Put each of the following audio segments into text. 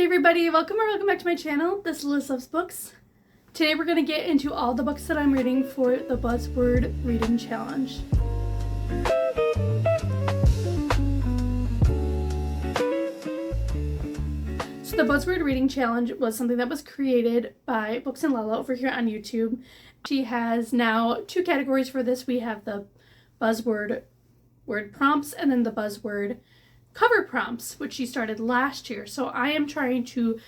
everybody, welcome back to my channel. This is Liz Loves Books. Today we're going to get into all the books that I'm reading for the Buzzword Reading Challenge. So the Buzzword Reading Challenge was something that was created by Books and Lala over here on YouTube. She has now two categories for this. We have the Buzzword word prompts and then the Buzzword cover prompts, which she started last year. So I am trying to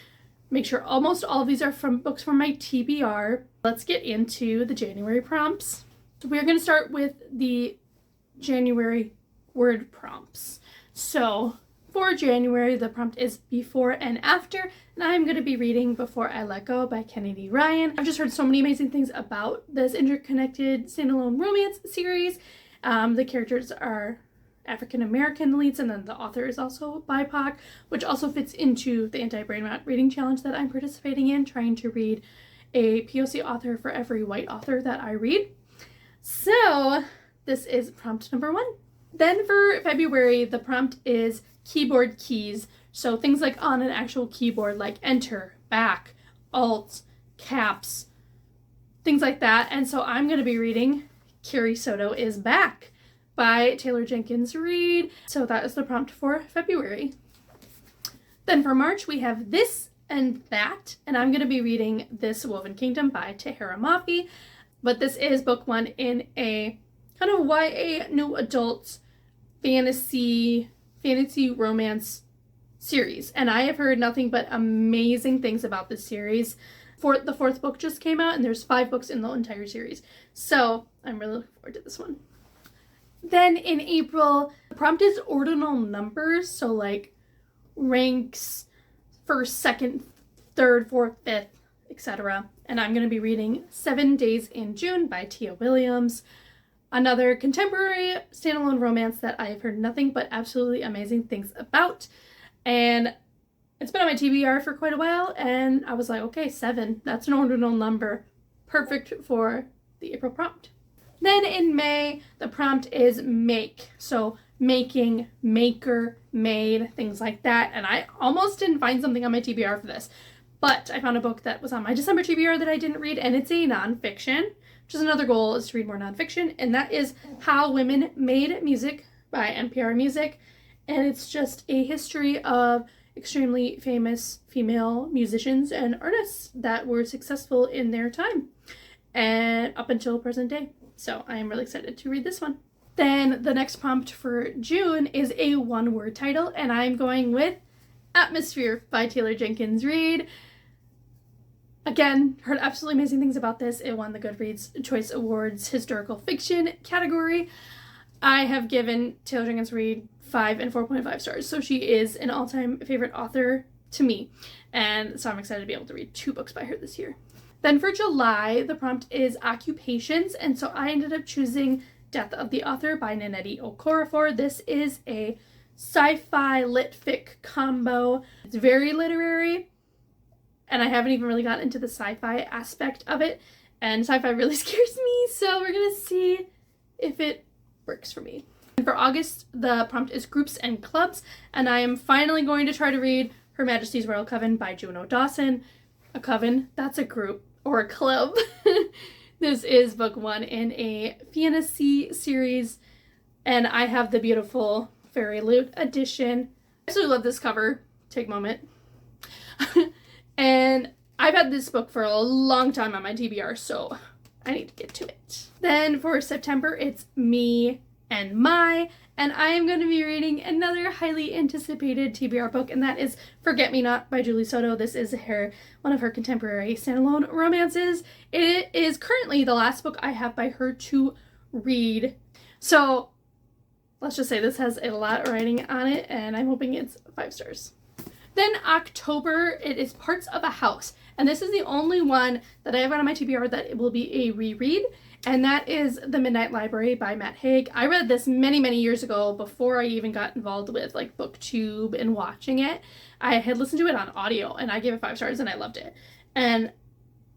make sure almost all of these are from books from my TBR. Let's get into the January prompts. So we're going to start with the January word prompts. So for January, the prompt is before and after, and I'm going to be reading Before I Let Go by Kennedy Ryan. I've just heard so many amazing things about this interconnected standalone romance series. The characters are African-American leads, and then the author is also BIPOC, which also fits into the anti-brain rot reading challenge that I'm participating in, trying to read a POC author for every white author that I read. So this is prompt number 1. Then for February, the prompt is keyboard keys. So things like on an actual keyboard, like enter, back, alt, caps, things like that. And so I'm going to be reading Carrie Soto is Back by Taylor Jenkins Reid. So that is the prompt for February. Then for March, we have This and That, and I'm going to be reading This Woven Kingdom by Tahira Mafi. But this is book 1 in a kind of YA new adult fantasy romance series. And I have heard nothing but amazing things about this series. The 4th book just came out, and there's 5 books in the entire series. So I'm really looking forward to this one. Then in April, the prompt is ordinal numbers, so like ranks, 1st, 2nd, 3rd, 4th, 5th, etc. And I'm going to be reading 7 Days in June by Tia Williams, another contemporary standalone romance that I've heard nothing but absolutely amazing things about. And it's been on my TBR for quite a while, and I was like, okay, 7, that's an ordinal number, perfect for the April prompt. Then in May, the prompt is make. So making, maker, made, things like that. And I almost didn't find something on my TBR for this, but I found a book that was on my December TBR that I didn't read, and it's a nonfiction, which is another goal, is to read more nonfiction. And that is How Women Made Music by NPR Music. And it's just a history of extremely famous female musicians and artists that were successful in their time and up until present day. So I am really excited to read this one. Then the next prompt for June is a 1-word title, and I'm going with Atmosphere by Taylor Jenkins Reid. Again, heard absolutely amazing things about this. It won the Goodreads Choice Awards historical fiction category. I have given Taylor Jenkins Reid 5 and 4.5 stars, so she is an all-time favorite author to me, and so I'm excited to be able to read 2 books by her this year. Then for July, the prompt is occupations, and so I ended up choosing Death of the Author by Nnedi Okorafor. This is a sci-fi lit-fic combo. It's very literary, and I haven't even really gotten into the sci-fi aspect of it, and sci-fi really scares me, so we're going to see if it works for me. And for August, the prompt is groups and clubs, and I am finally going to try to read Her Majesty's Royal Coven by Juno Dawson. A coven, that's a group or a club. This is book 1 in a fantasy series, and I have the beautiful Fairy Loot edition. I absolutely love this cover. Take a moment. And I've had this book for a long time on my TBR, so I need to get to it. Then for September, it's Me and My, and I am going to be reading another highly anticipated TBR book, and that is Forget Me Not by Julie Soto. This is one of her contemporary standalone romances. It is currently the last book I have by her to read. So let's just say this has a lot of writing on it, and I'm hoping it's 5 stars. Then October, it is Parts of a House, and this is the only one that I have on my TBR that it will be a reread. And that is The Midnight Library by Matt Haig. I read this many, many years ago before I even got involved with like BookTube and watching it. I had listened to it on audio, and I gave it 5 stars, and I loved it. And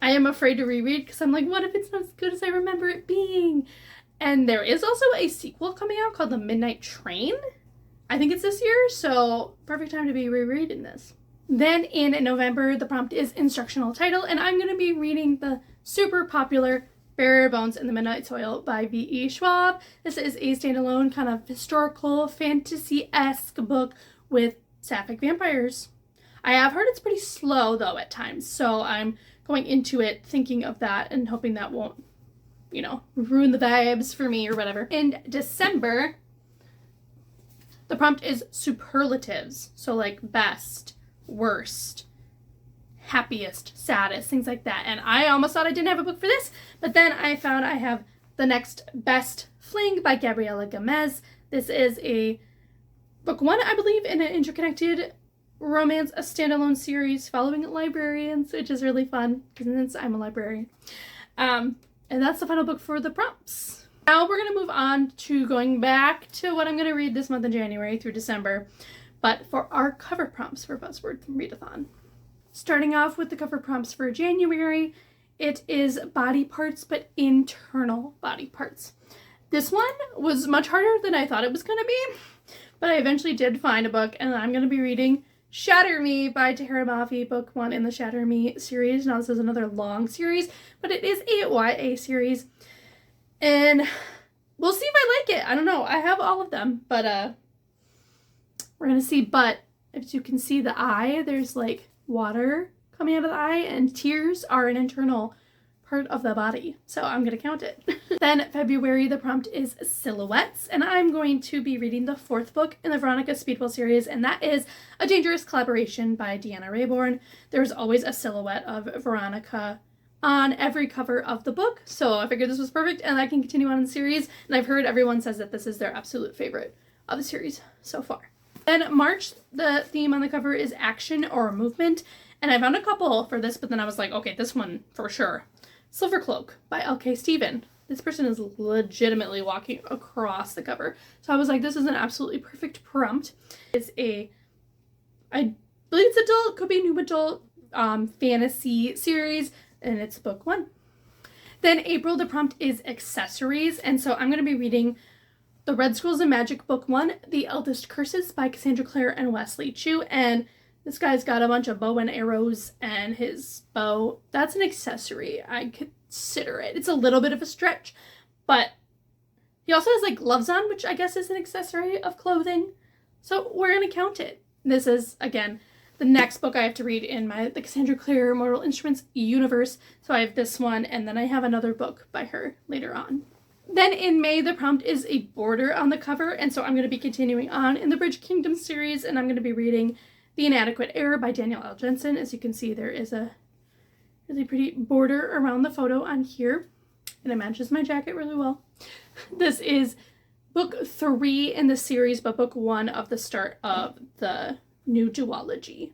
I am afraid to reread because I'm like, what if it's not as good as I remember it being? And there is also a sequel coming out called The Midnight Train. I think it's this year, so perfect time to be rereading this. Then in November, the prompt is instructional title, and I'm going to be reading the super popular Bare Bones in the Midnight Soil by V.E. Schwab. This is a standalone kind of historical fantasy-esque book with sapphic vampires. I have heard it's pretty slow though at times, so I'm going into it thinking of that and hoping that won't, ruin the vibes for me or whatever. In December, the prompt is superlatives, so like best, worst, happiest, saddest, things like that. And I almost thought I didn't have a book for this, but then I found I have The Next Best Fling by Gabriela Gamez. This is a book 1, I believe, in an interconnected romance, a standalone series following librarians, which is really fun since I'm a librarian. And that's the final book for the prompts. Now we're going to move on to going back to what I'm going to read this month in January through December, but for our cover prompts for Buzzword Readathon. Starting off with the cover prompts for January, it is body parts, but internal body parts. This one was much harder than I thought it was going to be, but I eventually did find a book, and I'm going to be reading Shatter Me by Tahira Mafi, book 1 in the Shatter Me series. Now this is another long series, but it is a YA series, and we'll see if I like it. I don't know. I have all of them, but we're going to see. But if you can see the eye, there's like water coming out of the eye, and tears are an internal part of the body, so I'm gonna count it. Then February, the prompt is silhouettes, and I'm going to be reading the 4th book in the Veronica Speedwell series, and that is A Dangerous Collaboration by Deanna Rayborn. There's always a silhouette of Veronica on every cover of the book, so I figured this was perfect, and I can continue on in the series, and I've heard everyone says that this is their absolute favorite of the series so far. Then March, the theme on the cover is action or movement, and I found a couple for this, but then I was like, okay, this one for sure. Silver Cloak by L.K. Stephen. This person is legitimately walking across the cover. So I was like, this is an absolutely perfect prompt. It's I believe it's adult, could be new adult fantasy series, and it's book 1. Then April, the prompt is accessories, and so I'm going to be reading The Red Scrolls of Magic, book 1, The Eldest Curses by Cassandra Clare and Wesley Chu, and this guy's got a bunch of bow and arrows, and his bow, that's an accessory. I consider it. It's a little bit of a stretch, but he also has like gloves on, which I guess is an accessory of clothing. So we're going to count it. This is, again, the next book I have to read in the Cassandra Clare Mortal Instruments universe. So I have this one, and then I have another book by her later on. Then in May, the prompt is a border on the cover, and so I'm going to be continuing on in the Bridge Kingdom series, and I'm going to be reading The Inadequate Heir by Danielle L. Jensen. As you can see, there is a really pretty border around the photo on here, and it matches my jacket really well. This is book 3 in the series, but book 1 of the start of the new duology,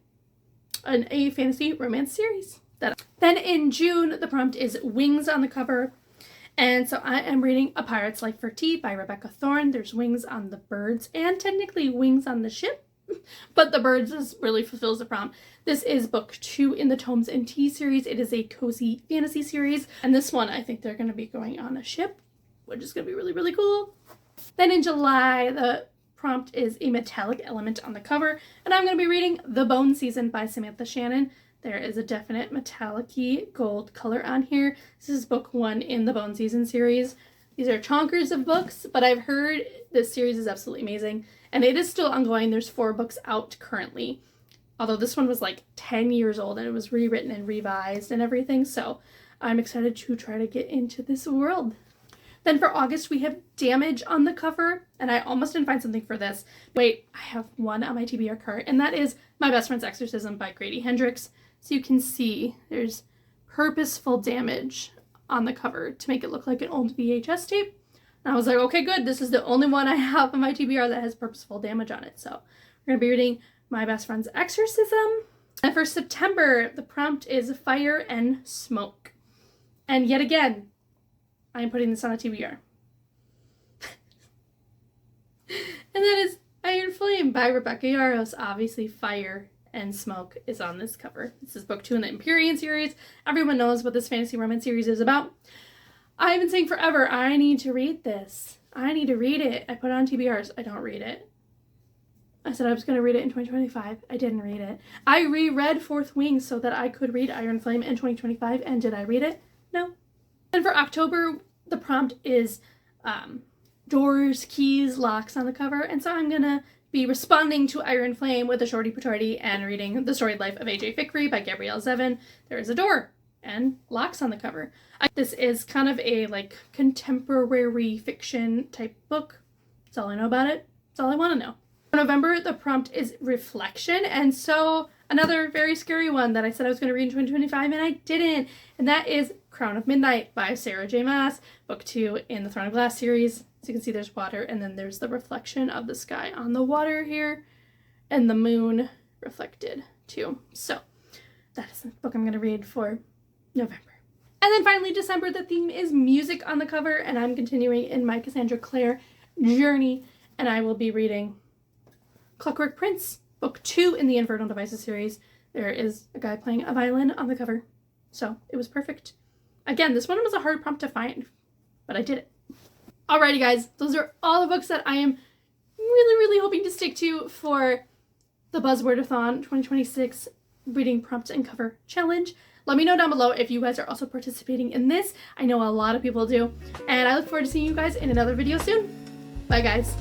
a fantasy romance series. Then in June, the prompt is wings on the cover, and so I am reading A Pirate's Life for Tea by Rebecca Thorne. There's wings on the birds, and technically wings on the ship, but the birds really fulfills the prompt. This is book 2 in the Tomes and Tea series. It is a cozy fantasy series, and this one I think they're going to be going on a ship, which is going to be really, really cool. Then in July, the prompt is a metallic element on the cover, and I'm going to be reading The Bone Season by Samantha Shannon. There is a definite metallic-y gold color on here. This is book 1 in the Bone Season series. These are chonkers of books, but I've heard this series is absolutely amazing, and it is still ongoing. There's 4 books out currently, although this one was like 10 years old, and it was rewritten and revised and everything, so I'm excited to try to get into this world. Then for August, we have Damage on the cover, and I almost didn't find something for this. Wait, I have one on my TBR cart, and that is My Best Friend's Exorcism by Grady Hendrix. So you can see there's purposeful damage on the cover to make it look like an old VHS tape. And I was like, okay, good. This is the only one I have on my TBR that has purposeful damage on it. So we're going to be reading My Best Friend's Exorcism. And for September, the prompt is Fire and Smoke. And yet again, I am putting this on a TBR. And that is Iron Flame by Rebecca Yarros. Obviously, Fire and Smoke is on this cover. This is book 2 in the Empyrean series. Everyone knows what this fantasy romance series is about. I've been saying forever, I need to read this. I need to read it. I put it on TBRs. I don't read it. I said I was going to read it in 2025. I didn't read it. I reread Fourth Wing so that I could read Iron Flame in 2025, and did I read it? No. And for October, the prompt is doors, keys, locks on the cover, and so I'm going to be responding to Iron Flame with a shorty patootie and reading The Storied Life of A.J. Fikry by Gabrielle Zevin. There is a door and locks on the cover. This is kind of a like contemporary fiction type book. That's all I know about it. That's all I want to know. For November, the prompt is reflection, and so another very scary one that I said I was going to read in 2025 and I didn't, and that is Crown of Midnight by Sarah J. Maas, book 2 in the Throne of Glass series. As you can see, there's water, and then there's the reflection of the sky on the water here, and the moon reflected too. So that is the book I'm going to read for November. And then finally, December, the theme is music on the cover, and I'm continuing in my Cassandra Clare journey, and I will be reading Clockwork Prince, book 2 in the Infernal Devices series. There is a guy playing a violin on the cover, so it was perfect. Again, this one was a hard prompt to find, but I did it. Alrighty guys, those are all the books that I am really hoping to stick to for the Buzzword-a-thon 2026 reading prompt and cover challenge. Let me know down below if you guys are also participating in this. I know a lot of people do, and I look forward to seeing you guys in another video soon. Bye guys.